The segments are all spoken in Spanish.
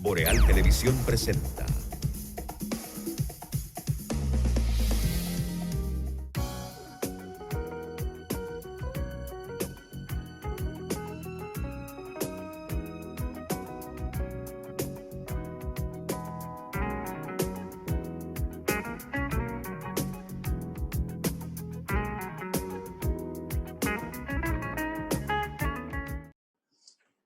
Boreal Televisión presenta.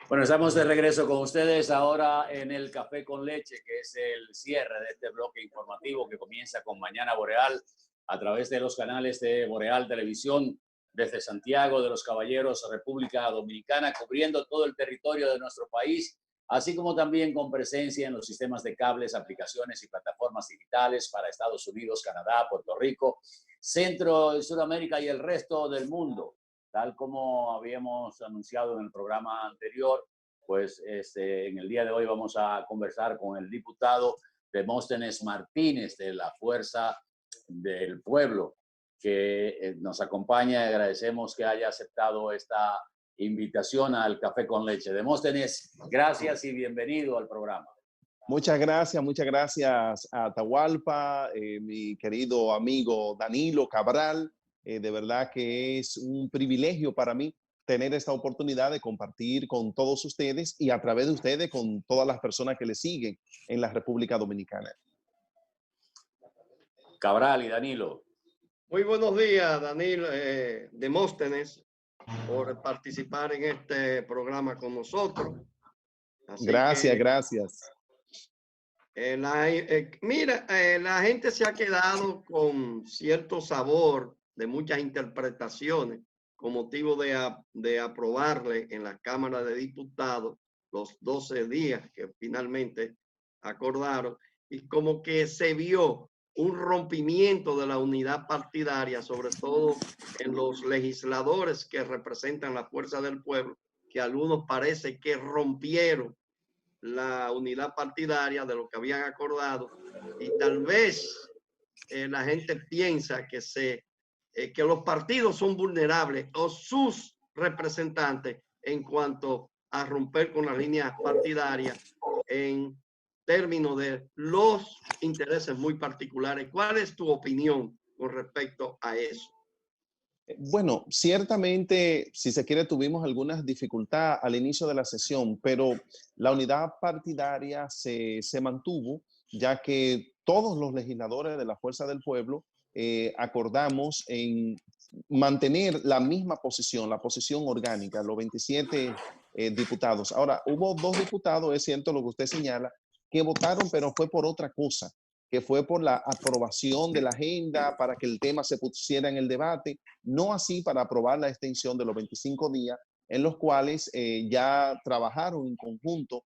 Bueno, estamos de regreso con ustedes ahora en el Café con Leche, que es el cierre de este bloque informativo que comienza con Mañana Boreal a través de los canales de Boreal Televisión desde Santiago de los Caballeros, República Dominicana, cubriendo todo el territorio de nuestro país, así como también con presencia en los sistemas de cables, aplicaciones y plataformas digitales para Estados Unidos, Canadá, Puerto Rico, Centro y Sudamérica y el resto del mundo. Tal como habíamos anunciado en el programa anterior, pues en el día de hoy vamos a conversar con el diputado Demóstenes Martínez de la Fuerza del Pueblo, que nos acompaña y agradecemos que haya aceptado esta invitación al Café con Leche. Demóstenes, gracias y bienvenido al programa. Muchas gracias a Atahualpa, mi querido amigo Danilo Cabral. De verdad que es un privilegio para mí tener esta oportunidad de compartir con todos ustedes y a través de ustedes con todas las personas que le siguen en la República Dominicana. Cabral y Danilo. Muy buenos días, Danilo, Demóstenes, por participar en este programa con nosotros. Así gracias. La gente se ha quedado con cierto sabor de muchas interpretaciones con motivo de aprobarle en la Cámara de Diputados los 12 días que finalmente acordaron, y como que se vio un rompimiento de la unidad partidaria, sobre todo en los legisladores que representan la fuerza del pueblo, que algunos parece que rompieron la unidad partidaria de lo que habían acordado, y tal vez la gente piensa que los partidos son vulnerables o sus representantes en cuanto a romper con las líneas partidarias en términos de los intereses muy particulares. ¿Cuál es tu opinión con respecto a eso? Bueno, ciertamente, si se quiere, tuvimos algunas dificultades al inicio de la sesión, pero la unidad partidaria se mantuvo, ya que todos los legisladores de la Fuerza del Pueblo acordamos en mantener la misma posición, la posición orgánica, los 27 diputados. Ahora, hubo 2 diputados, es cierto lo que usted señala, que votaron, pero fue por otra cosa, que fue por la aprobación de la agenda para que el tema se pusiera en el debate, no así para aprobar la extensión de los 25 días, en los cuales ya trabajaron en conjunto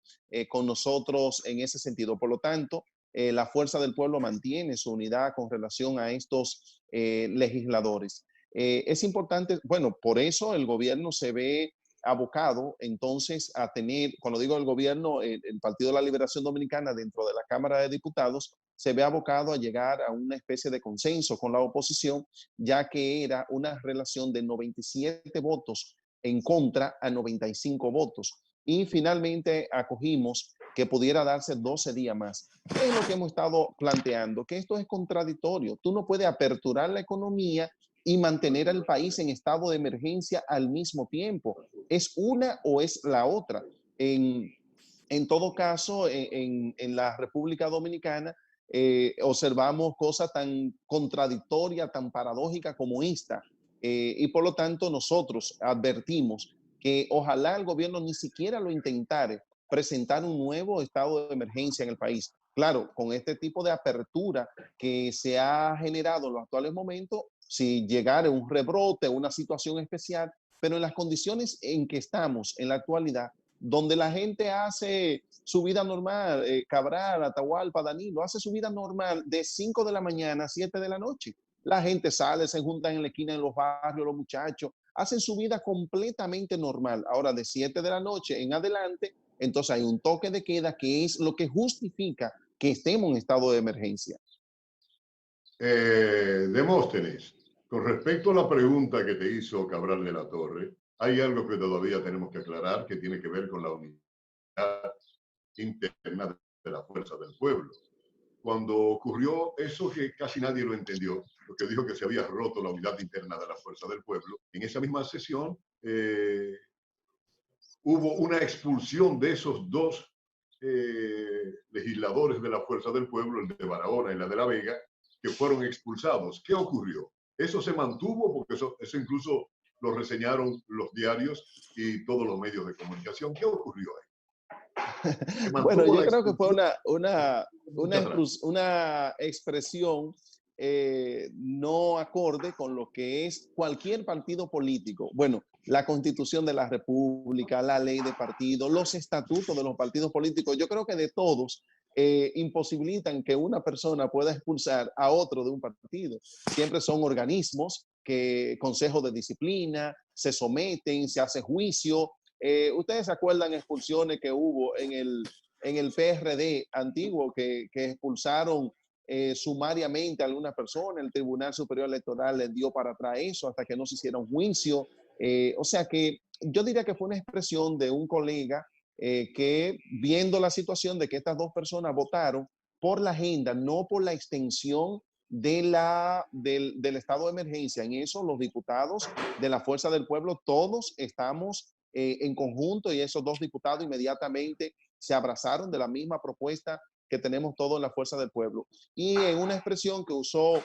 con nosotros en ese sentido. Por lo tanto, la Fuerza del Pueblo mantiene su unidad con relación a estos legisladores. Es importante, bueno, por eso el gobierno se ve abocado entonces a tener, cuando digo el gobierno, el Partido de la Liberación Dominicana dentro de la Cámara de Diputados, se ve abocado a llegar a una especie de consenso con la oposición, ya que era una relación de 97 votos en contra a 95 votos. Y finalmente acogimos que pudiera darse 12 días más. ¿Qué es lo que hemos estado planteando? Que esto es contradictorio. Tú no puedes aperturar la economía y mantener al país en estado de emergencia al mismo tiempo. ¿Es una o es la otra? En todo caso, en la República Dominicana, observamos cosas tan contradictorias, tan paradójicas como esta. Y por lo tanto, nosotros advertimos que ojalá el gobierno ni siquiera lo intentara presentar un nuevo estado de emergencia en el país. Claro, con este tipo de apertura que se ha generado en los actuales momentos, si llegara un rebrote, una situación especial, pero en las condiciones en que estamos en la actualidad, donde la gente hace su vida normal, Cabral, Atahualpa, Danilo, hace su vida normal de 5 de la mañana a 7 de la noche. La gente sale, se juntan en la esquina en los barrios, los muchachos, hacen su vida completamente normal. Ahora, de 7 de la noche en adelante, entonces hay un toque de queda que es lo que justifica que estemos en estado de emergencia. Demóstenes, con respecto a la pregunta que te hizo Cabral de la Torre, hay algo que todavía tenemos que aclarar que tiene que ver con la unidad interna de la Fuerza del Pueblo. Cuando ocurrió eso que casi nadie lo entendió, porque dijo que se había roto la unidad interna de la Fuerza del Pueblo, en esa misma sesión hubo una expulsión de esos dos legisladores de la Fuerza del Pueblo, el de Barahona y la de La Vega, que fueron expulsados. ¿Qué ocurrió? Eso se mantuvo porque eso incluso lo reseñaron los diarios y todos los medios de comunicación. ¿Qué ocurrió ahí? Bueno, yo la creo que fue expulsión. una expresión no acorde con lo que es cualquier partido político. Bueno, la Constitución de la República, la ley de partido, los estatutos de los partidos políticos, yo creo que de todos imposibilitan que una persona pueda expulsar a otro de un partido. Siempre son organismos que, consejos de disciplina, se someten, se hace juicio. ¿Ustedes se acuerdan expulsiones que hubo en el PRD antiguo que expulsaron sumariamente a alguna persona? El Tribunal Superior Electoral les dio para atrás eso hasta que no se hiciera un juicio. O sea que yo diría que fue una expresión de un colega que, viendo la situación de que estas dos personas votaron por la agenda, no por la extensión del estado de emergencia. En eso los diputados de la Fuerza del Pueblo, todos estamos en conjunto, y esos dos diputados inmediatamente se abrazaron de la misma propuesta que tenemos todos en la Fuerza del Pueblo. Y en una expresión que usó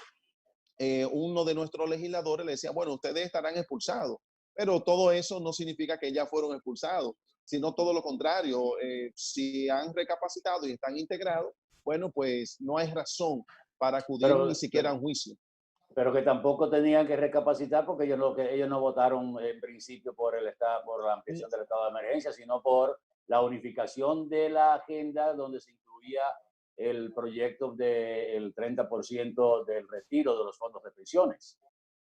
uno de nuestros legisladores, le decía, bueno, ustedes estarán expulsados, pero todo eso no significa que ya fueron expulsados, sino todo lo contrario. Si han recapacitado y están integrados, bueno, pues no hay razón para acudir ni siquiera a un juicio. Pero que tampoco tenían que recapacitar porque ellos no votaron en principio por la ampliación del estado de emergencia, sino por la unificación de la agenda donde se incluía el proyecto del 30% del retiro de los fondos de pensiones.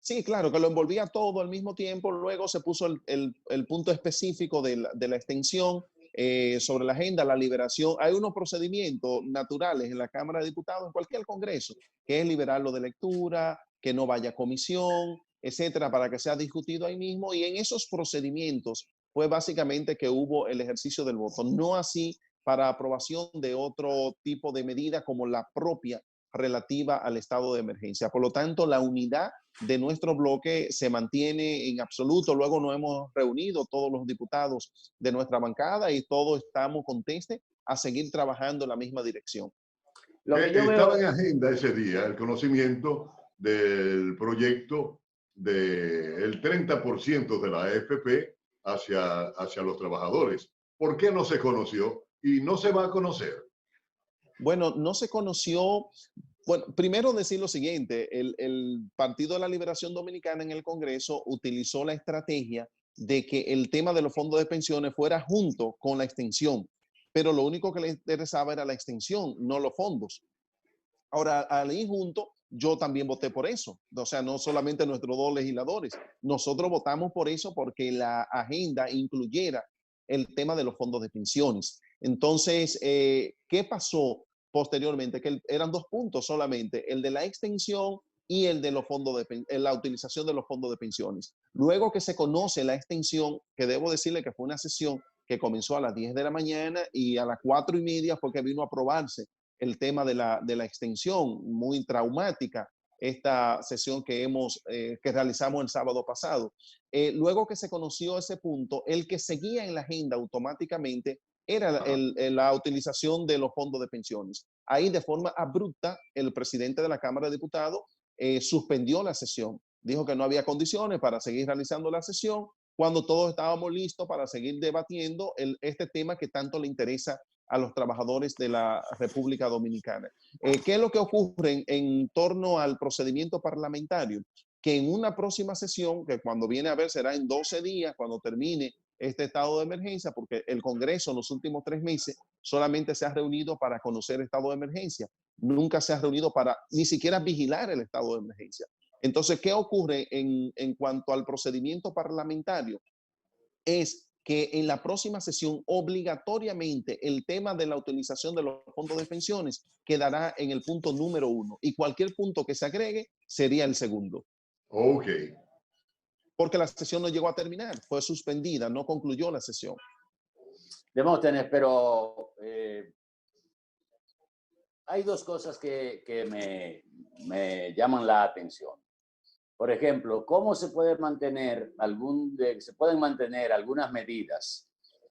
Sí, claro, que lo envolvía todo al mismo tiempo. Luego se puso el punto específico de la extensión sobre la agenda, la liberación. Hay unos procedimientos naturales en la Cámara de Diputados, en cualquier Congreso, que es liberarlo de lectura, que no vaya a comisión, etcétera, para que sea discutido ahí mismo. Y en esos procedimientos fue básicamente que hubo el ejercicio del voto, no así para aprobación de otro tipo de medida como la propia relativa al estado de emergencia. Por lo tanto, la unidad de nuestro bloque se mantiene en absoluto. Luego nos hemos reunido todos los diputados de nuestra bancada y todos estamos contentos a seguir trabajando en la misma dirección. Estaba en agenda ese día el conocimiento del proyecto del 30% de la AFP hacia los trabajadores. ¿Por qué no se conoció y no se va a conocer? Bueno, no se conoció. Bueno, primero decir lo siguiente, el Partido de la Liberación Dominicana en el Congreso utilizó la estrategia de que el tema de los fondos de pensiones fuera junto con la extensión, pero lo único que le interesaba era la extensión, no los fondos. Ahora, al ir junto, yo también voté por eso. O sea, no solamente nuestros dos legisladores, nosotros votamos por eso porque la agenda incluyera el tema de los fondos de pensiones. Entonces, ¿qué pasó posteriormente? Que eran dos puntos solamente, el de la extensión y el de los fondos la utilización de los fondos de pensiones. Luego que se conoce la extensión, que debo decirle que fue una sesión que comenzó a las 10 de la mañana y a las 4:30 fue que vino a aprobarse el tema de la extensión, muy traumática esta sesión que realizamos el sábado pasado. Luego que se conoció ese punto, el que seguía en la agenda automáticamente era la utilización de los fondos de pensiones. Ahí, de forma abrupta, el presidente de la Cámara de Diputados suspendió la sesión. Dijo que no había condiciones para seguir realizando la sesión cuando todos estábamos listos para seguir debatiendo este tema que tanto le interesa a los trabajadores de la República Dominicana. ¿Qué es lo que ocurre en torno al procedimiento parlamentario? Que en una próxima sesión, que cuando viene a ver será en 12 días, cuando termine este estado de emergencia, porque el Congreso en los últimos 3 meses solamente se ha reunido para conocer el estado de emergencia, nunca se ha reunido para ni siquiera vigilar el estado de emergencia. Entonces, ¿qué ocurre en cuanto al procedimiento parlamentario? Es que en la próxima sesión obligatoriamente el tema de la utilización de los fondos de pensiones quedará en el punto número 1 y cualquier punto que se agregue sería el segundo. Ok. Porque la sesión no llegó a terminar, fue suspendida, no concluyó la sesión. Demóstenes, pero hay dos cosas que me llaman la atención. Por ejemplo, ¿cómo se puede mantener se pueden mantener algunas medidas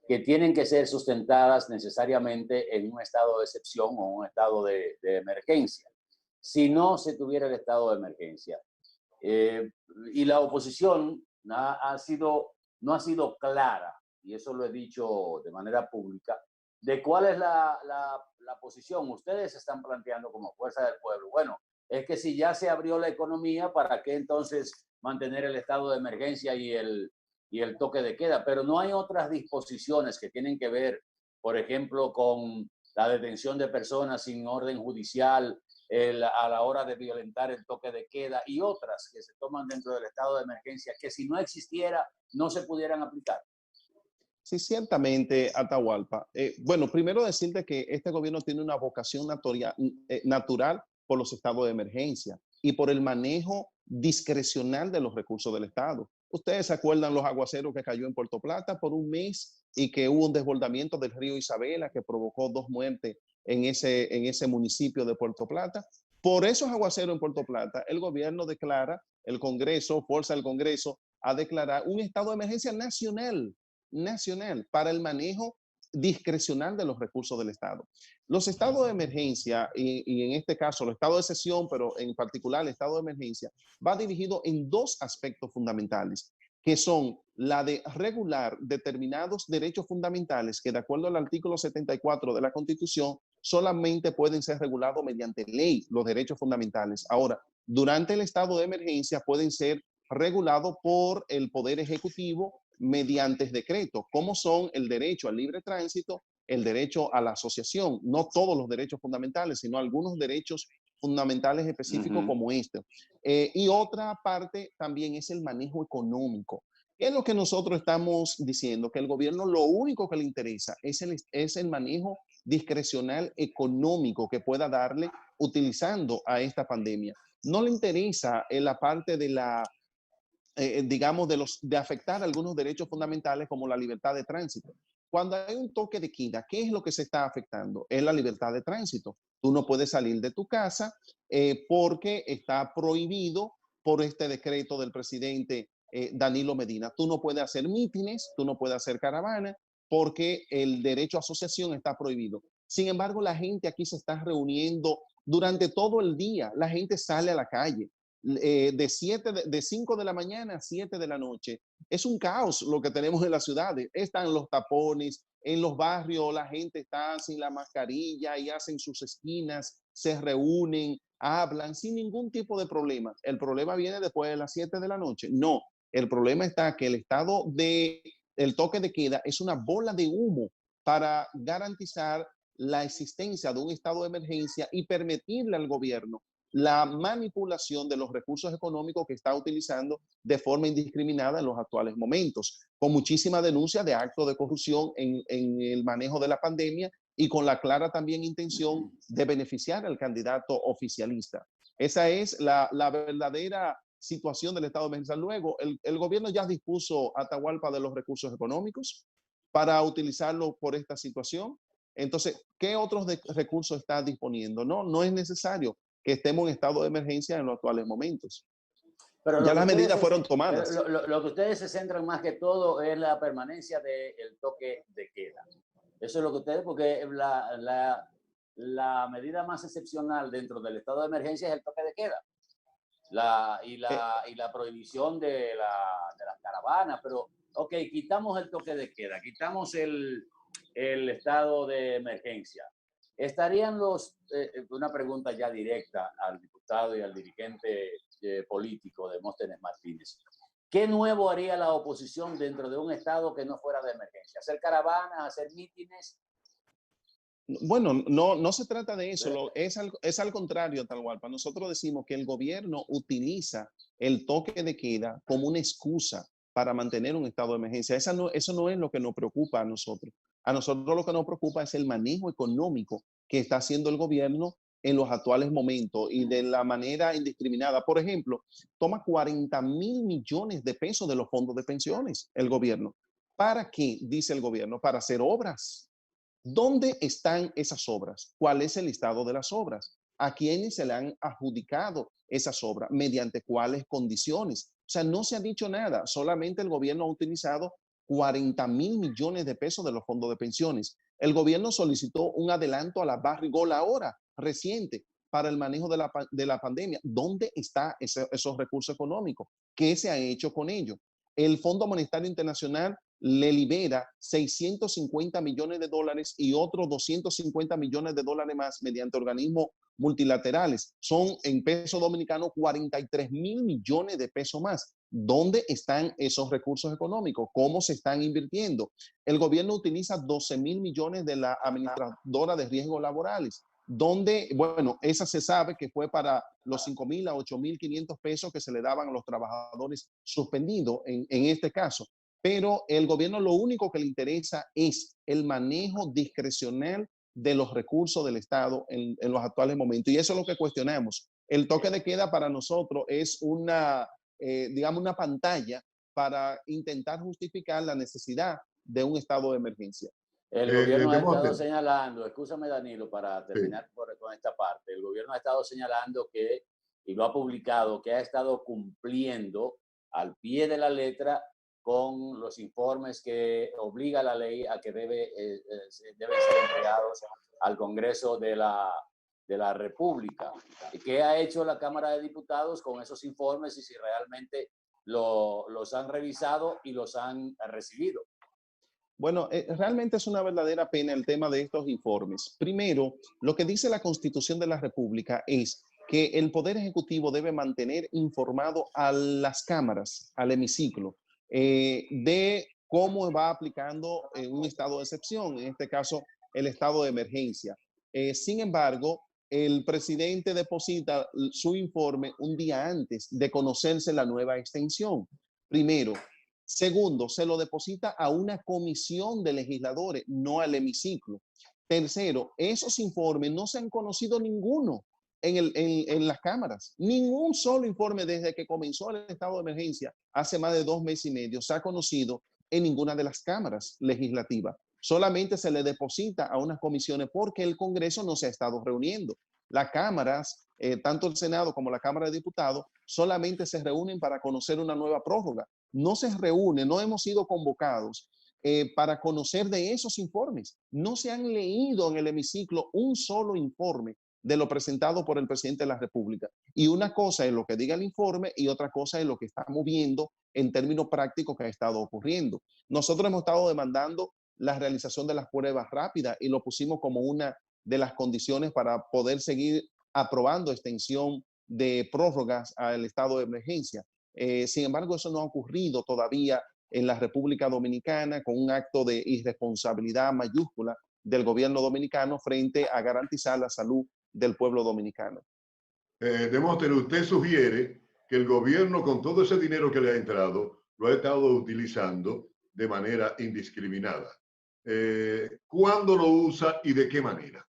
que tienen que ser sustentadas necesariamente en un estado de excepción o un estado de emergencia, si no se tuviera el estado de emergencia? Y la oposición no ha sido clara, y eso lo he dicho de manera pública, de cuál es la posición. Ustedes están planteando como Fuerza del Pueblo. Bueno, es que si ya se abrió la economía, ¿para qué entonces mantener el estado de emergencia y el toque de queda? Pero no hay otras disposiciones que tienen que ver, por ejemplo, con la detención de personas sin orden judicial, a la hora de violentar el toque de queda y otras que se toman dentro del estado de emergencia, que si no existiera, no se pudieran aplicar. Sí, ciertamente, Atahualpa. Bueno, primero decirte que este gobierno tiene una vocación natural por los estados de emergencia y por el manejo discrecional de los recursos del Estado. Ustedes se acuerdan los aguaceros que cayó en Puerto Plata por un mes y que hubo un desbordamiento del río Isabela que provocó 2 muertes en ese municipio de Puerto Plata. Por esos aguaceros en Puerto Plata, el gobierno declara, el Congreso, fuerza del Congreso, a declarar un estado de emergencia nacional para el manejo discrecional de los recursos del Estado. Los estados de emergencia, y en este caso los estados de excepción, pero en particular el estado de emergencia, va dirigido en 2 aspectos fundamentales, que son la de regular determinados derechos fundamentales que de acuerdo al artículo 74 de la Constitución solamente pueden ser regulados mediante ley, los derechos fundamentales. Ahora, durante el estado de emergencia pueden ser regulados por el Poder Ejecutivo mediante decreto, como son el derecho al libre tránsito, el derecho a la asociación, no todos los derechos fundamentales, sino algunos derechos fundamentales específicos como este. Y otra parte también es el manejo económico. ¿Qué es lo que nosotros estamos diciendo? Que el gobierno lo único que le interesa es el manejo discrecional económico que pueda darle utilizando a esta pandemia. No le interesa en la parte de la digamos, de afectar algunos derechos fundamentales como la libertad de tránsito. Cuando hay un toque de queda, ¿qué es lo que se está afectando? Es la libertad de tránsito. Tú no puedes salir de tu casa porque está prohibido por este decreto del presidente Danilo Medina. Tú no puedes hacer mítines, tú no puedes hacer caravanas porque el derecho a asociación está prohibido. Sin embargo, la gente aquí se está reuniendo durante todo el día. La gente sale a la calle. De 5 de la mañana a 7 de la noche. Es un caos lo que tenemos en las ciudades. Están los tapones, en los barrios la gente está sin la mascarilla y hacen sus esquinas, se reúnen, hablan sin ningún tipo de problema. El problema viene después de las 7 de la noche. No, el problema está que el toque de queda es una bola de humo para garantizar la existencia de un estado de emergencia y permitirle al gobierno la manipulación de los recursos económicos que está utilizando de forma indiscriminada en los actuales momentos, con muchísima denuncia de actos de corrupción en el manejo de la pandemia y con la clara también intención de beneficiar al candidato oficialista. Esa es la verdadera situación del estado de emergencia. Luego, el gobierno ya dispuso a Atahualpa de los recursos económicos para utilizarlo por esta situación. Entonces, ¿qué otros recursos está disponiendo? No es necesario que estemos en estado de emergencia en los actuales momentos. Pero ya las medidas fueron tomadas. Lo que ustedes se centran más que todo es la permanencia del toque de queda. Eso es lo que ustedes, porque la medida más excepcional dentro del estado de emergencia es el toque de queda. Y la prohibición de las caravanas. Pero, ok, quitamos el toque de queda, quitamos el estado de emergencia. ¿Estarían una pregunta ya directa al diputado y al dirigente político Demóstenes Martínez? ¿Qué nuevo haría la oposición dentro de un estado que no fuera de emergencia? ¿Hacer caravanas, hacer mítines? Bueno, no se trata de eso, es al contrario, Atahualpa. Nosotros decimos que el gobierno utiliza el toque de queda como una excusa para mantener un estado de emergencia. Eso no es lo que nos preocupa a nosotros. A nosotros lo que nos preocupa es el manejo económico que está haciendo el gobierno en los actuales momentos y de la manera indiscriminada. Por ejemplo, toma 40,000 millones de pesos de los fondos de pensiones el gobierno. ¿Para qué? Dice el gobierno, para hacer obras. ¿Dónde están esas obras? ¿Cuál es el estado de las obras? ¿A quiénes se le han adjudicado esas obras? ¿Mediante cuáles condiciones? O sea, no se ha dicho nada. Solamente el gobierno ha utilizado 40.000 millones de pesos de los fondos de pensiones. El gobierno solicitó un adelanto a la Barrigol ahora, reciente, para el manejo de la pandemia. ¿Dónde están esos recursos económicos? ¿Qué se ha hecho con ellos? El Fondo Monetario Internacional le libera 650 millones de dólares y otros 250 millones de dólares más mediante organismos multilaterales. Son en peso dominicano 43.000 millones de pesos más. ¿Dónde están esos recursos económicos? ¿Cómo se están invirtiendo? El gobierno utiliza 12.000 millones de la administradora de riesgos laborales, donde, bueno, esa se sabe que fue para los 5.000 a 8.500 pesos que se le daban a los trabajadores suspendidos en este caso. Pero el gobierno lo único que le interesa es el manejo discrecional de los recursos del Estado en los actuales momentos. Y eso es lo que cuestionamos. El toque de queda para nosotros es digamos, una pantalla para intentar justificar la necesidad de un estado de emergencia. El gobierno ha estado señalando, escúchame Danilo, para terminar con esta parte, el gobierno ha estado señalando que, y lo ha publicado, que ha estado cumpliendo al pie de la letra con los informes que obliga la ley a que deben ser entregados al Congreso de la República. ¿Y qué ha hecho la Cámara de Diputados con esos informes y si realmente los han revisado y los han recibido? Bueno, realmente es una verdadera pena el tema de estos informes. Primero, lo que dice la Constitución de la República es que el Poder Ejecutivo debe mantener informado a las cámaras, al hemiciclo, de cómo va aplicando un estado de excepción, en este caso el estado de emergencia. Sin embargo, el presidente deposita su informe un día antes de conocerse la nueva extensión. Primero. Segundo, se lo deposita a una comisión de legisladores, no al hemiciclo. Tercero, esos informes no se han conocido ninguno en las cámaras. Ningún solo informe desde que comenzó el estado de emergencia hace más de 2 meses y medio se ha conocido en ninguna de las cámaras legislativas. Solamente se le deposita a unas comisiones porque el Congreso no se ha estado reuniendo. Las cámaras, tanto el Senado como la Cámara de Diputados, solamente se reúnen para conocer una nueva prórroga. No se reúnen, no hemos sido convocados para conocer de esos informes. No se han leído en el hemiciclo un solo informe de lo presentado por el presidente de la República. Y una cosa es lo que diga el informe y otra cosa es lo que estamos viendo en términos prácticos que ha estado ocurriendo. Nosotros hemos estado demandando la realización de las pruebas rápidas y lo pusimos como una de las condiciones para poder seguir aprobando extensión de prórrogas al estado de emergencia. Sin embargo, eso no ha ocurrido todavía en la República Dominicana con un acto de irresponsabilidad mayúscula del gobierno dominicano frente a garantizar la salud del pueblo dominicano. Demóstenes, usted sugiere que el gobierno con todo ese dinero que le ha entrado lo ha estado utilizando de manera indiscriminada. ¿Cuándo lo usa y de qué manera?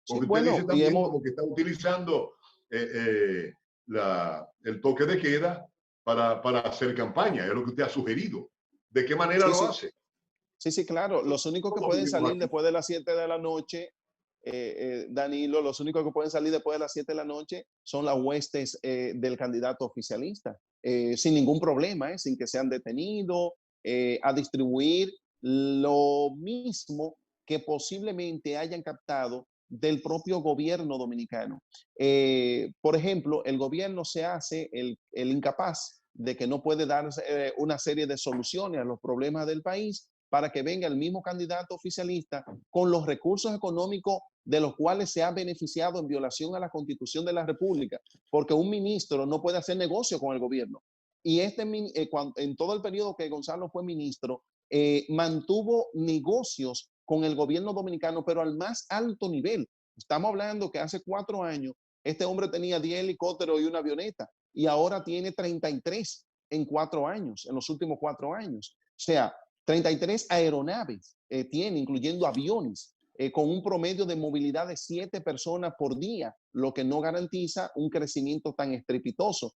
Porque usted dice también como que está utilizando el toque de queda para hacer campaña, es lo que usted ha sugerido. ¿De qué manera lo hace? Sí, claro. Los únicos que pueden salir después de las 7 de la noche, Danilo, los únicos que pueden salir después de las 7 de la noche son las huestes del candidato oficialista, sin ningún problema, sin que sean detenidos, a distribuir lo mismo que posiblemente hayan captado del propio gobierno dominicano. Por ejemplo, el gobierno se hace el incapaz de que no puede dar una serie de soluciones a los problemas del país para que venga el mismo candidato oficialista con los recursos económicos de los cuales se ha beneficiado en violación a la Constitución de la República, porque un ministro no puede hacer negocio con el gobierno. Y en todo el periodo que Gonzalo fue ministro, mantuvo negocios con el gobierno dominicano, pero al más alto nivel. Estamos hablando que hace 4 años este hombre tenía 10 helicópteros y una avioneta y ahora tiene 33 en 4 años, en los últimos 4 años. O sea, 33 aeronaves tiene, incluyendo aviones, con un promedio de movilidad de 7 personas por día, lo que no garantiza un crecimiento tan estrepitoso.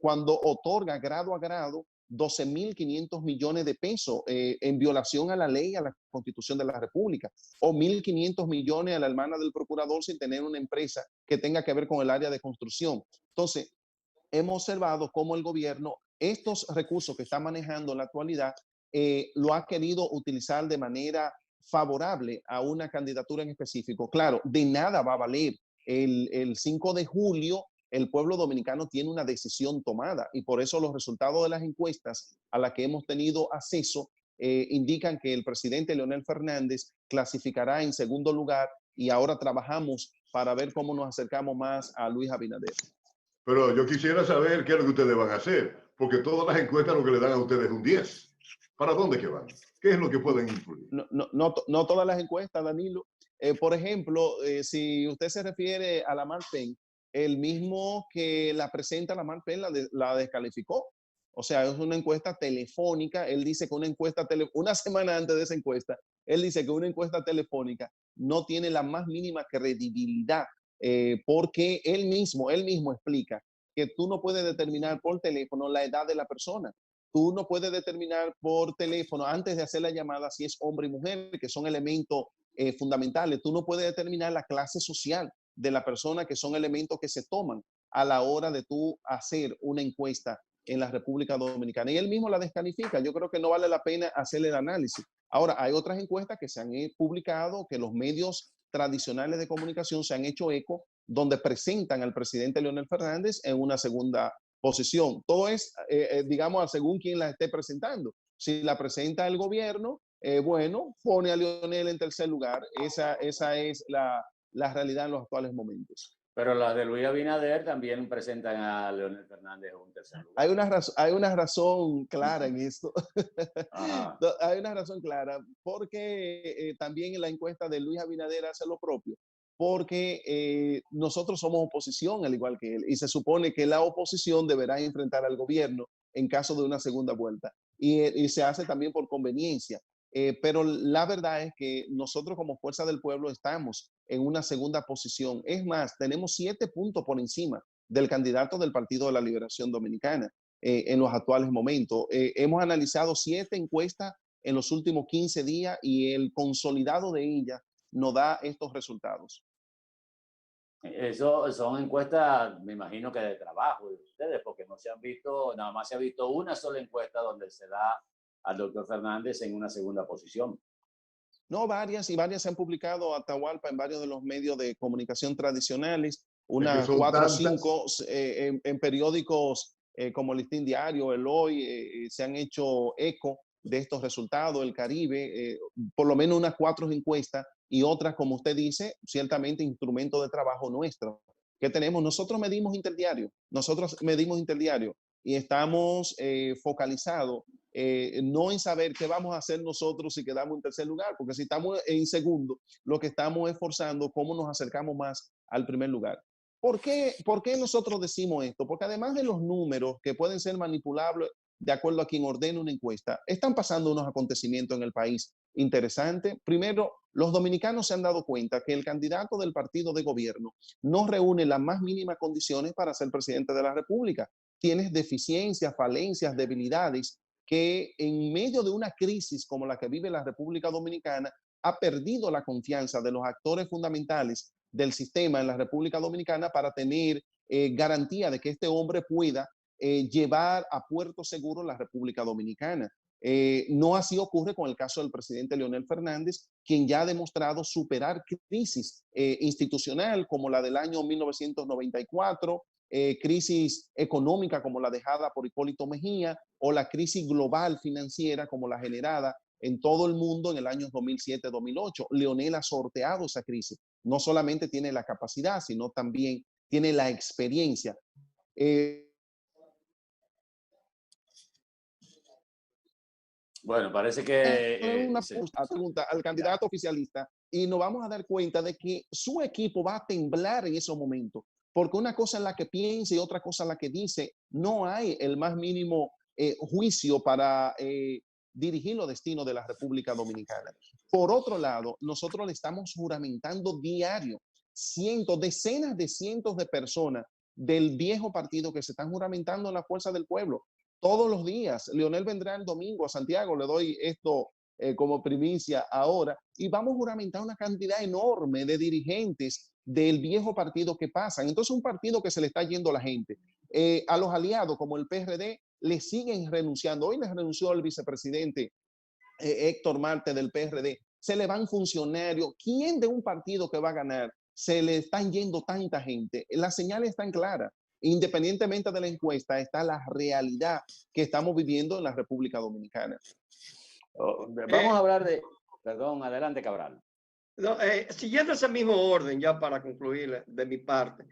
Cuando otorga grado a grado 12.500 millones de pesos en violación a la ley, a la Constitución de la República, o 1.500 millones a la hermana del procurador sin tener una empresa que tenga que ver con el área de construcción. Entonces, hemos observado cómo el gobierno, estos recursos que está manejando en la actualidad, lo ha querido utilizar de manera favorable a una candidatura en específico. Claro, de nada va a valer. El 5 de julio el pueblo dominicano tiene una decisión tomada y por eso los resultados de las encuestas a las que hemos tenido acceso indican que el presidente Leonel Fernández clasificará en segundo lugar y ahora trabajamos para ver cómo nos acercamos más a Luis Abinader. Pero yo quisiera saber qué es lo que ustedes van a hacer, porque todas las encuestas lo que le dan a ustedes es un 10. ¿Para dónde que van? ¿Qué es lo que pueden influir? No todas las encuestas, Danilo. Por ejemplo, si usted se refiere a Lamar Penn, el mismo que la presenta Lamar Penn la descalificó. O sea, es una encuesta telefónica. Él dice que una semana antes de esa encuesta, él dice que una encuesta telefónica no tiene la más mínima credibilidad, porque él mismo explica que tú no puedes determinar por teléfono la edad de la persona. Tú no puedes determinar por teléfono antes de hacer la llamada si es hombre y mujer, que son elementos fundamentales. Tú no puedes determinar la clase social de la persona, que son elementos que se toman a la hora de tú hacer una encuesta en la República Dominicana. Y él mismo la descalifica. Yo creo que no vale la pena hacerle el análisis. Ahora, hay otras encuestas que se han publicado, que los medios tradicionales de comunicación se han hecho eco, donde presentan al presidente Leonel Fernández en una segunda posición. Todo es, digamos, según quien la esté presentando. Si la presenta el gobierno, bueno, pone a Leonel en tercer lugar. Esa es la realidad en los actuales momentos. Pero las de Luis Abinader también presentan a Leonel Fernández en un tercer lugar. Hay una razón clara en esto. Hay una razón clara, porque también en la encuesta de Luis Abinader hace lo propio, porque nosotros somos oposición al igual que él, y se supone que la oposición deberá enfrentar al gobierno en caso de una segunda vuelta, y se hace también por conveniencia. Pero la verdad es que nosotros como Fuerza del Pueblo estamos en una segunda posición. Es más, tenemos 7 puntos por encima del candidato del Partido de la Liberación Dominicana en los actuales momentos. Hemos analizado 7 encuestas en los últimos 15 días y el consolidado de ellas nos da estos resultados. Eso son encuestas, me imagino que de trabajo de ustedes, porque no se han visto, nada más se ha visto una sola encuesta donde se da al doctor Fernández en una segunda posición. No, varias se han publicado, Atahualpa, en varios de los medios de comunicación tradicionales, unas 4 o 5 en periódicos como Listín Diario, El Hoy, se han hecho eco de estos resultados, El Caribe, por lo menos unas 4 encuestas y otras, como usted dice, ciertamente instrumento de trabajo nuestro. ¿Qué tenemos? Nosotros medimos interdiario y estamos focalizados no en saber qué vamos a hacer nosotros si quedamos en tercer lugar, porque si estamos en segundo, lo que estamos esforzando cómo nos acercamos más al primer lugar. ¿Por qué nosotros decimos esto? Porque además de los números que pueden ser manipulables de acuerdo a quien ordene una encuesta, están pasando unos acontecimientos en el país interesantes. Primero, los dominicanos se han dado cuenta que el candidato del partido de gobierno no reúne las más mínimas condiciones para ser presidente de la República. Tienes deficiencias, falencias, debilidades que en medio de una crisis como la que vive la República Dominicana ha perdido la confianza de los actores fundamentales del sistema en la República Dominicana para tener garantía de que este hombre pueda llevar a puerto seguro la República Dominicana. No así ocurre con el caso del presidente Leonel Fernández, quien ya ha demostrado superar crisis institucional como la del año 1994, crisis económica como la dejada por Hipólito Mejía o la crisis global financiera como la generada en todo el mundo en el año 2007-2008. Leonel ha sorteado esa crisis. No solamente tiene la capacidad, sino también tiene la experiencia. Bueno, parece que una pregunta al candidato oficialista y nos vamos a dar cuenta de que su equipo va a temblar en esos momentos, porque una cosa es la que piensa y otra cosa es la que dice. No hay el más mínimo juicio para dirigir los destinos de la República Dominicana. Por otro lado, nosotros le estamos juramentando diario decenas de cientos de personas del viejo partido que se están juramentando en la fuerza del pueblo. todos los días. Leonel vendrá el domingo a Santiago, le doy esto como primicia ahora, y vamos a juramentar una cantidad enorme de dirigentes del viejo partido que pasan. Entonces, un partido que se le está yendo a la gente. A los aliados, como el PRD, le siguen renunciando. Hoy les renunció el vicepresidente Héctor Marte del PRD. Se le van funcionarios. ¿Quién de un partido que va a ganar se le están yendo tanta gente? Las señales están claras. Independientemente de la encuesta, está la realidad que estamos viviendo en la República Dominicana. Vamos a hablar de... Perdón, adelante, Cabral. No, siguiendo ese mismo orden, ya para concluir de mi parte,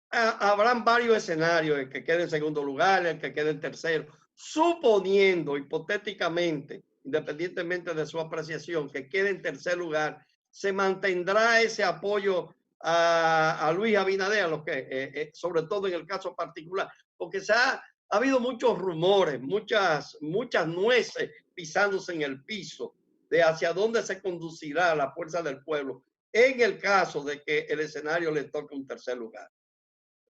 habrán varios escenarios, el que quede en segundo lugar, el que quede en tercero, suponiendo hipotéticamente, independientemente de su apreciación, que quede en tercer lugar, se mantendrá ese apoyo a Luis Abinader, a lo que, sobre todo en el caso particular, porque ha habido muchos rumores, muchas nueces pisándose en el piso de hacia dónde se conducirá la fuerza del pueblo en el caso de que el escenario le toque un tercer lugar.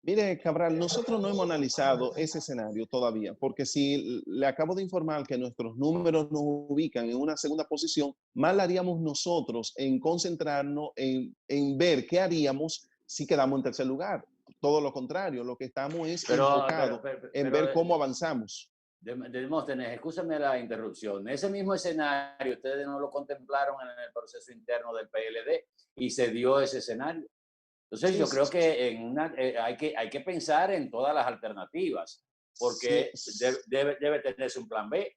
Mire, Cabral, nosotros no hemos analizado ese escenario todavía, porque si le acabo de informar que nuestros números nos ubican en una segunda posición, mal haríamos nosotros en concentrarnos en ver qué haríamos si quedamos en tercer lugar. Todo lo contrario, lo que estamos es enfocados en ver cómo avanzamos. Demóstenes, escúchame la interrupción. Ese mismo escenario, ustedes no lo contemplaron en el proceso interno del PLD y se dio ese escenario. Entonces, yo creo que hay que pensar en todas las alternativas, porque debe tenerse un plan B.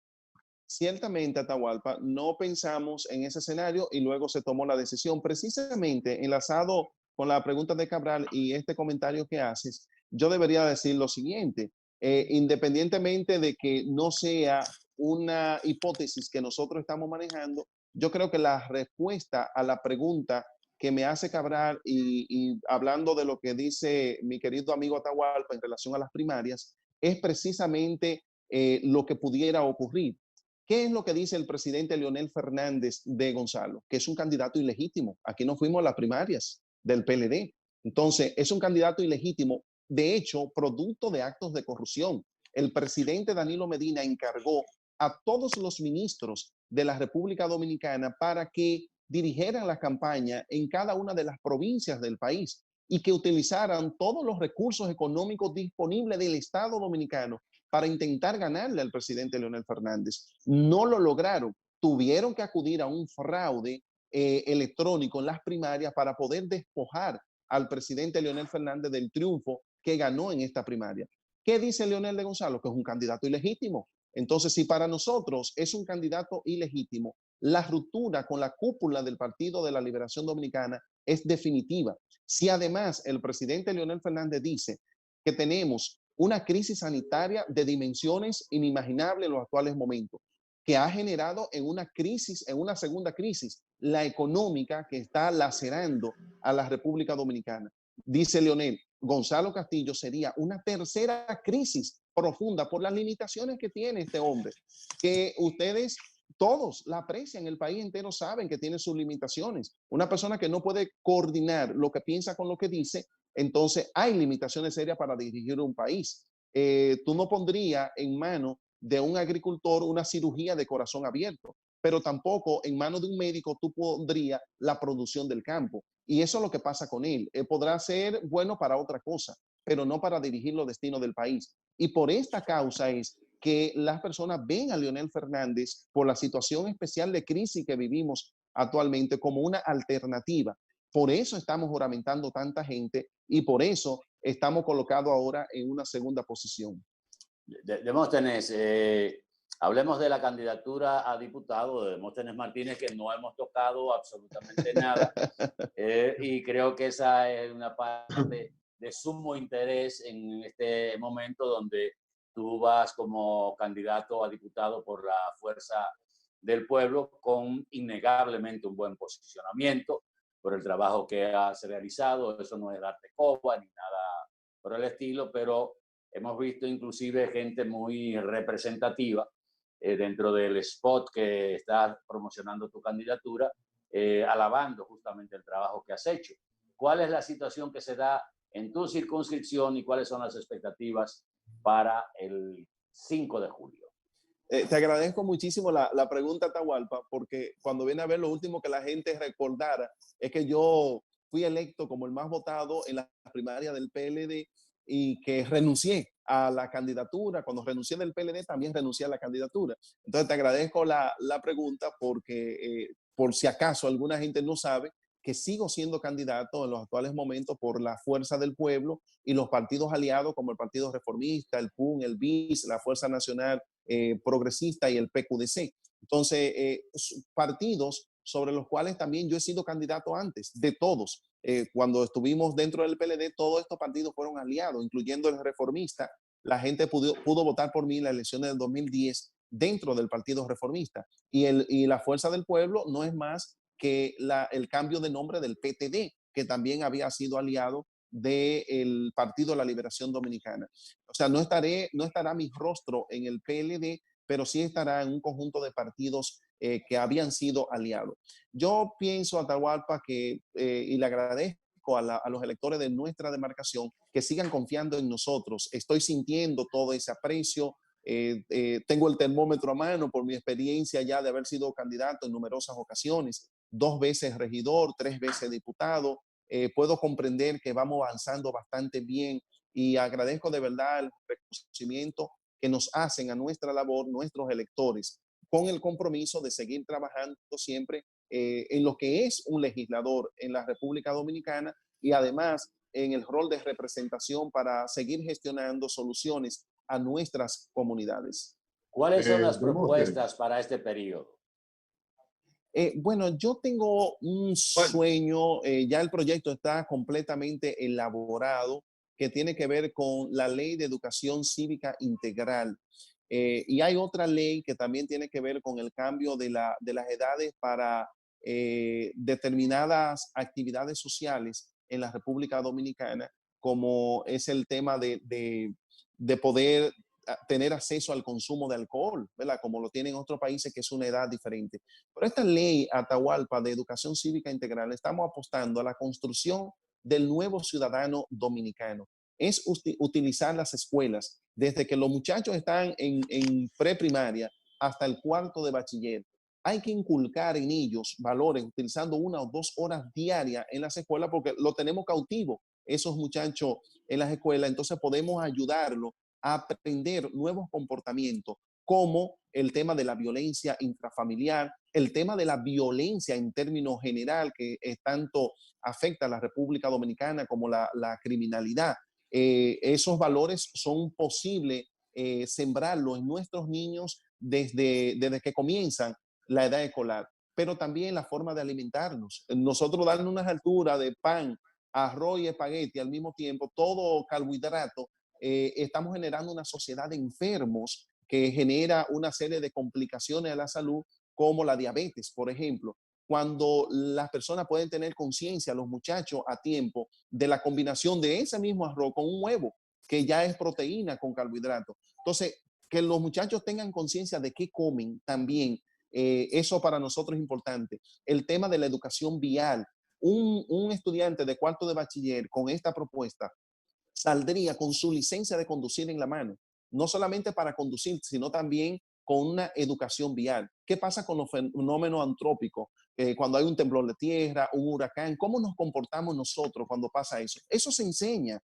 Ciertamente, Atahualpa, no pensamos en ese escenario y luego se tomó la decisión. Precisamente enlazado con la pregunta de Cabral y este comentario que haces, yo debería decir lo siguiente. Independientemente de que no sea una hipótesis que nosotros estamos manejando, yo creo que la respuesta a la pregunta que me hace Cabral y hablando de lo que dice mi querido amigo Atahualpa en relación a las primarias, es precisamente lo que pudiera ocurrir. ¿Qué es lo que dice el presidente Leonel Fernández de Gonzalo? Que es un candidato ilegítimo. Aquí no fuimos a las primarias del PLD. Entonces, es un candidato ilegítimo, de hecho, producto de actos de corrupción. El presidente Danilo Medina encargó a todos los ministros de la República Dominicana para que dirigieran la campaña en cada una de las provincias del país y que utilizaran todos los recursos económicos disponibles del Estado dominicano para intentar ganarle al presidente Leonel Fernández. No lo lograron. Tuvieron que acudir a un fraude electrónico en las primarias para poder despojar al presidente Leonel Fernández del triunfo que ganó en esta primaria. ¿Qué dice Leonel de Gonzalo? Que es un candidato ilegítimo. Entonces, si para nosotros es un candidato ilegítimo, la ruptura con la cúpula del Partido de la Liberación Dominicana es definitiva. Si además el presidente Leonel Fernández dice que tenemos una crisis sanitaria de dimensiones inimaginables en los actuales momentos, que ha generado en una crisis, en una segunda crisis, la económica que está lacerando a la República Dominicana. Dice Leonel, Gonzalo Castillo sería una tercera crisis profunda por las limitaciones que tiene este hombre, que ustedes todos la aprecian, el país entero saben que tiene sus limitaciones. Una persona que no puede coordinar lo que piensa con lo que dice, entonces hay limitaciones serias para dirigir un país. Tú no pondrías en manos de un agricultor una cirugía de corazón abierto, pero tampoco en manos de un médico tú pondrías la producción del campo. Y eso es lo que pasa con él. Podrá ser bueno para otra cosa, pero no para dirigir los destinos del país. Y por esta causa es que las personas ven a Leonel Fernández por la situación especial de crisis que vivimos actualmente como una alternativa. Por eso estamos juramentando tanta gente y por eso estamos colocados ahora en una segunda posición. Demóstenes, hablemos de la candidatura a diputado de Demóstenes Martínez, que no hemos tocado absolutamente nada. Y creo que esa es una parte de sumo interés en este momento donde tú vas como candidato a diputado por la Fuerza del Pueblo con innegablemente un buen posicionamiento por el trabajo que has realizado. Eso no es darte coba ni nada por el estilo, pero hemos visto inclusive gente muy representativa dentro del spot que está promocionando tu candidatura, alabando justamente el trabajo que has hecho. ¿Cuál es la situación que se da en tu circunscripción y cuáles son las expectativas para el 5 de julio. Te agradezco muchísimo la pregunta, Atahualpa, porque cuando viene a ver, lo último que la gente recordara es que yo fui electo como el más votado en la primaria del PLD y que renuncié a la candidatura. Cuando renuncié del PLD, también renuncié a la candidatura. Entonces, te agradezco la pregunta porque, por si acaso alguna gente no sabe, que sigo siendo candidato en los actuales momentos por la Fuerza del Pueblo y los partidos aliados como el Partido Reformista, el PUN, el BIS, la Fuerza Nacional Progresista y el PQDC. Entonces, partidos sobre los cuales también yo he sido candidato antes, de todos. Cuando estuvimos dentro del PLD, todos estos partidos fueron aliados, incluyendo el Reformista. La gente pudo votar por mí en las elecciones del 2010 dentro del Partido Reformista. Y la Fuerza del Pueblo no es más que el cambio de nombre del PTD, que también había sido aliado del Partido de la Liberación Dominicana. O sea, no estará mi rostro en el PLD, pero sí estará en un conjunto de partidos que habían sido aliados. Yo pienso, Atahualpa, y le agradezco a los electores de nuestra demarcación que sigan confiando en nosotros. Estoy sintiendo todo ese aprecio. Tengo el termómetro a mano por mi experiencia ya de haber sido candidato en numerosas ocasiones, 2 veces regidor, 3 veces diputado. Puedo comprender que vamos avanzando bastante bien y agradezco de verdad el reconocimiento que nos hacen a nuestra labor nuestros electores, con el compromiso de seguir trabajando siempre en lo que es un legislador en la República Dominicana y además en el rol de representación para seguir gestionando soluciones a nuestras comunidades. ¿Cuáles son las propuestas para este periodo? Bueno, yo tengo un sueño, ya el proyecto está completamente elaborado, que tiene que ver con la Ley de Educación Cívica Integral. Y hay otra ley que también tiene que ver con el cambio de las edades para determinadas actividades sociales en la República Dominicana, como es el tema de poder tener acceso al consumo de alcohol, ¿verdad? Como lo tienen otros países, que es una edad diferente. Pero esta ley, Atahualpa, de educación cívica integral, estamos apostando a la construcción del nuevo ciudadano dominicano. Es utilizar las escuelas desde que los muchachos están en preprimaria hasta el 4º de bachiller. Hay que inculcar en ellos valores utilizando 1 o 2 horas diarias en las escuelas porque lo tenemos cautivo, esos muchachos en las escuelas. Entonces podemos ayudarlos a aprender nuevos comportamientos, como el tema de la violencia intrafamiliar, el tema de la violencia en términos general, que tanto afecta a la República Dominicana como la criminalidad. Esos valores son posibles sembrarlos en nuestros niños desde que comienzan la edad escolar, pero también la forma de alimentarnos. Nosotros darle unas alturas de pan, arroz y espagueti al mismo tiempo, todo carbohidrato, estamos generando una sociedad de enfermos que genera una serie de complicaciones a la salud, como la diabetes, por ejemplo. Cuando las personas pueden tener conciencia, los muchachos a tiempo, de la combinación de ese mismo arroz con un huevo, que ya es proteína con carbohidratos. Entonces, que los muchachos tengan conciencia de qué comen también, eso para nosotros es importante. El tema de la educación vial. Un estudiante de 4º de bachiller con esta propuesta saldría con su licencia de conducir en la mano, no solamente para conducir, sino también con una educación vial. ¿Qué pasa con los fenómenos antrópicos? Cuando hay un temblor de tierra, un huracán, ¿cómo nos comportamos nosotros cuando pasa eso? Eso se enseña,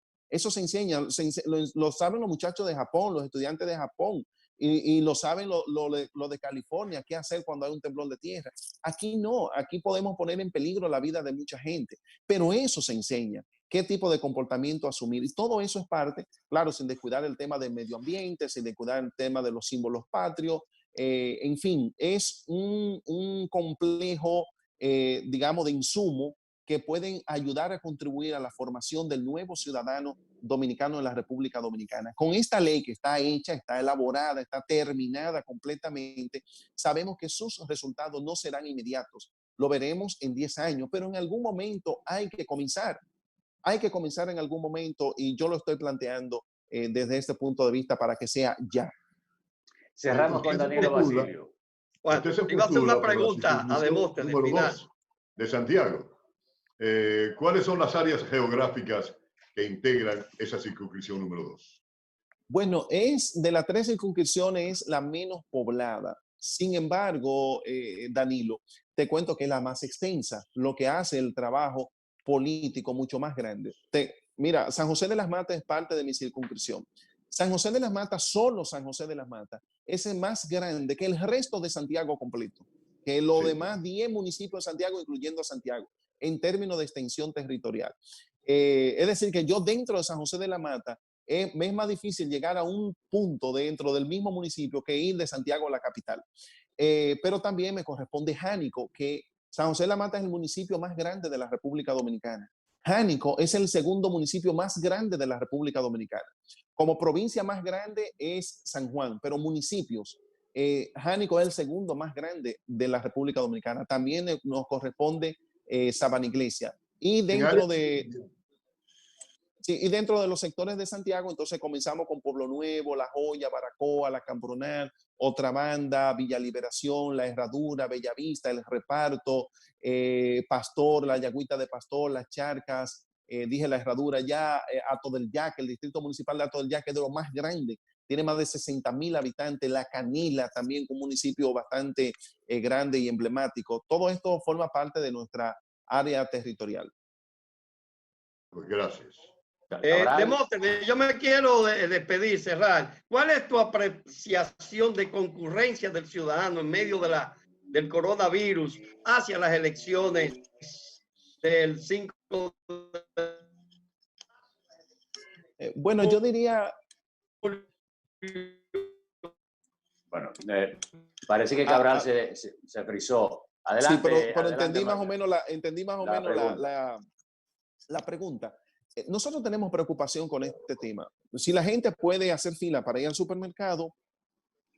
lo saben los muchachos de Japón, los estudiantes de Japón, y lo saben lo de California, qué hacer cuando hay un temblor de tierra. Aquí no, aquí podemos poner en peligro la vida de mucha gente, pero eso se enseña. Qué tipo de comportamiento asumir. Y todo eso es parte, claro, sin descuidar el tema del medio ambiente, sin descuidar el tema de los símbolos patrios. En fin, es un complejo, digamos, de insumo que pueden ayudar a contribuir a la formación del nuevo ciudadano dominicano en la República Dominicana. Con esta ley que está hecha, está elaborada, está terminada completamente, sabemos que sus resultados no serán inmediatos. Lo veremos en 10 años, pero en algún momento hay que comenzar. Hay que comenzar en algún momento y yo lo estoy planteando desde este punto de vista para que sea ya. Cerramos con Danilo Basilio. Bueno, iba a hacer una pregunta a Demóstenes. Número 2 de Santiago. ¿Cuáles son las áreas geográficas que integran esa circunscripción número 2? Bueno, es de las tres circunscripciones la menos poblada. Sin embargo, Danilo, te cuento que es la más extensa, lo que hace el trabajo político mucho más grande. Mira, San José de las Matas es parte de mi circunscripción. San José de las Matas, solo San José de las Matas, es más grande que el resto de Santiago completo, que los demás 10 municipios de Santiago, incluyendo a Santiago, en términos de extensión territorial. Es decir, que yo dentro de San José de la Mata me es más difícil llegar a un punto dentro del mismo municipio que ir de Santiago a la capital. Pero también me corresponde Jánico, que San José de la Mata es el municipio más grande de la República Dominicana. Jánico es el segundo municipio más grande de la República Dominicana. Como provincia más grande es San Juan, pero municipios, Jánico es el segundo más grande de la República Dominicana. También nos corresponde Sabana Iglesia. Y dentro de... Sí, y dentro de los sectores de Santiago, entonces comenzamos con Pueblo Nuevo, La Joya, Baracoa, La Cambronal, Otra Banda, Villa Liberación, La Herradura, Bellavista, El Reparto, Pastor, La Yagüita de Pastor, Las Charcas, dije La Herradura ya, Hato del Yaque, el distrito municipal de Hato del Yaque es de lo más grande, tiene más de 60,000 habitantes, La Canila también, un municipio bastante grande y emblemático. Todo esto forma parte de nuestra área territorial. Pues gracias. Demóstenes, yo me quiero despedir, cerrar. ¿Cuál es tu apreciación de concurrencia del ciudadano en medio de del coronavirus hacia las elecciones del 5 bueno, yo diría... Bueno, parece que Cabral se frizó. Adelante. Sí, pero adelante, entendí más o menos la pregunta. Nosotros tenemos preocupación con este tema. Si la gente puede hacer fila para ir al supermercado,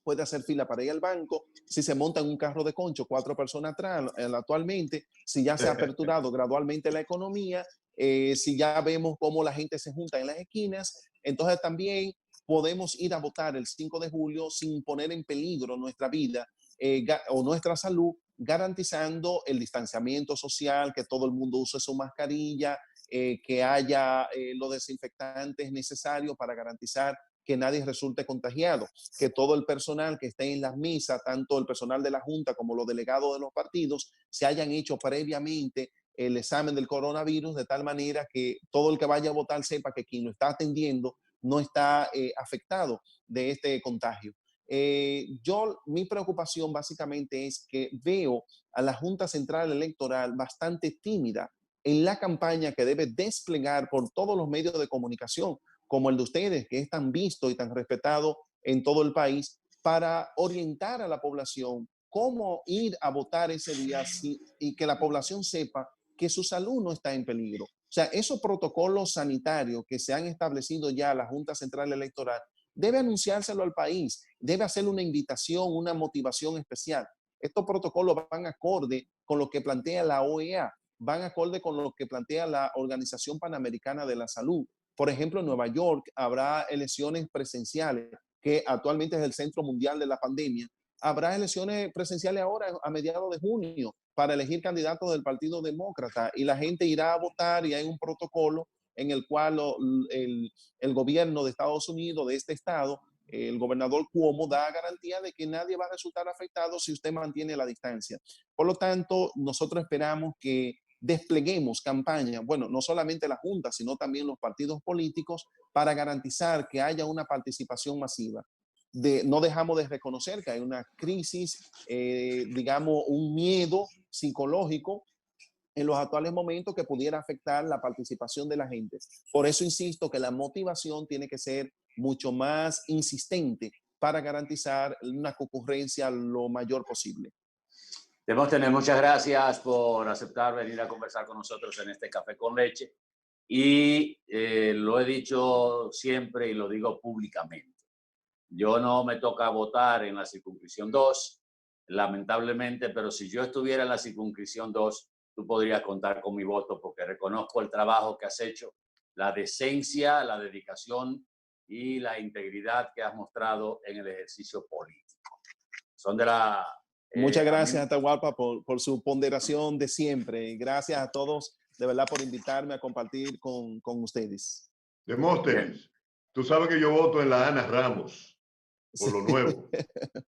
puede hacer fila para ir al banco, si se monta en un carro de concho, 4 personas atrás, actualmente, si ya se ha aperturado gradualmente la economía, si ya vemos cómo la gente se junta en las esquinas, entonces también podemos ir a votar el 5 de julio sin poner en peligro nuestra vida o nuestra salud, garantizando el distanciamiento social, que todo el mundo use su mascarilla, que haya los desinfectantes necesarios para garantizar que nadie resulte contagiado, que todo el personal que esté en las misas, tanto el personal de la Junta como los delegados de los partidos, se hayan hecho previamente el examen del coronavirus de tal manera que todo el que vaya a votar sepa que quien lo está atendiendo no está afectado de este contagio. Mi preocupación básicamente es que veo a la Junta Central Electoral bastante tímida en la campaña que debe desplegar por todos los medios de comunicación, como el de ustedes, que es tan visto y tan respetado en todo el país, para orientar a la población cómo ir a votar ese día y que la población sepa que su salud no está en peligro. O sea, esos protocolos sanitarios que se han establecido ya la Junta Central Electoral debe anunciárselo al país, debe hacerle una invitación, una motivación especial. Estos protocolos van acorde con lo que plantea la OEA, van acorde con lo que plantea la Organización Panamericana de la Salud. Por ejemplo, en Nueva York habrá elecciones presenciales, que actualmente es el centro mundial de la pandemia. Habrá elecciones presenciales ahora a mediados de junio para elegir candidatos del Partido Demócrata y la gente irá a votar y hay un protocolo en el cual el gobierno de Estados Unidos, de este estado, el gobernador Cuomo da garantía de que nadie va a resultar afectado si usted mantiene la distancia. Por lo tanto, nosotros esperamos que despleguemos campaña, bueno, no solamente la Junta, sino también los partidos políticos para garantizar que haya una participación masiva. No dejamos de reconocer que hay una crisis, digamos, un miedo psicológico en los actuales momentos que pudiera afectar la participación de la gente. Por eso insisto que la motivación tiene que ser mucho más insistente para garantizar una concurrencia lo mayor posible. Demóstenes, muchas gracias por aceptar venir a conversar con nosotros en este Café con Leche. Y lo he dicho siempre y lo digo públicamente. Yo no me toca votar en la circunscripción 2, lamentablemente, pero si yo estuviera en la circunscripción 2, tú podrías contar con mi voto porque reconozco el trabajo que has hecho, la decencia, la dedicación y la integridad que has mostrado en el ejercicio político. Son de la... Muchas gracias, Atahualpa, por su ponderación de siempre. Gracias a todos, de verdad, por invitarme a compartir con ustedes. Demóstenes, Tú sabes que yo voto en la Ana Ramos por lo nuevo.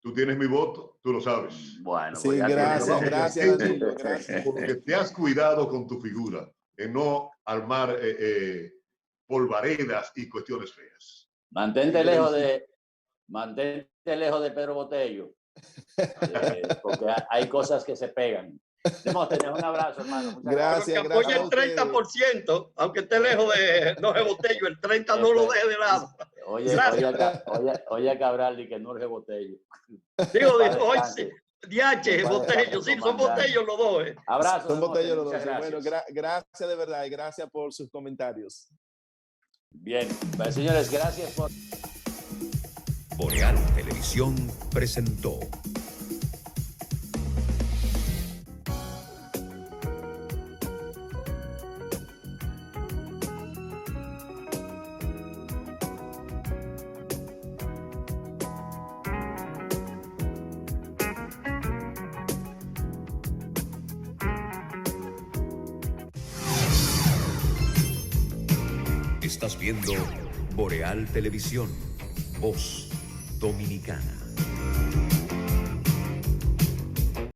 Tú tienes mi voto, tú lo sabes. Bueno, Sí, pues ya gracias, tienes- gracias, Danilo, gracias. Porque te has cuidado con tu figura en no armar polvaredas y cuestiones feas. Mantente lejos de Pedro Botello. Porque hay cosas que se pegan. Demóstenes, un abrazo, hermano. Muchas Gracias, Que apoye gracias. el 30%, aunque esté lejos de Jorge Botello, el 30% no lo deje de lado. Oye a Cabral y que no es Botello. Digo, Para hoy descanse. sí, DH, Para Botello, descanse, sí, son comandante. Botellos los dos. Abrazo. Son Botello los dos. Muchas Bueno, gracias. gracias de verdad y gracias por sus comentarios. Bien, pues, señores, gracias por... Boreal Televisión presentó Estás viendo Boreal Televisión, voz dominicana.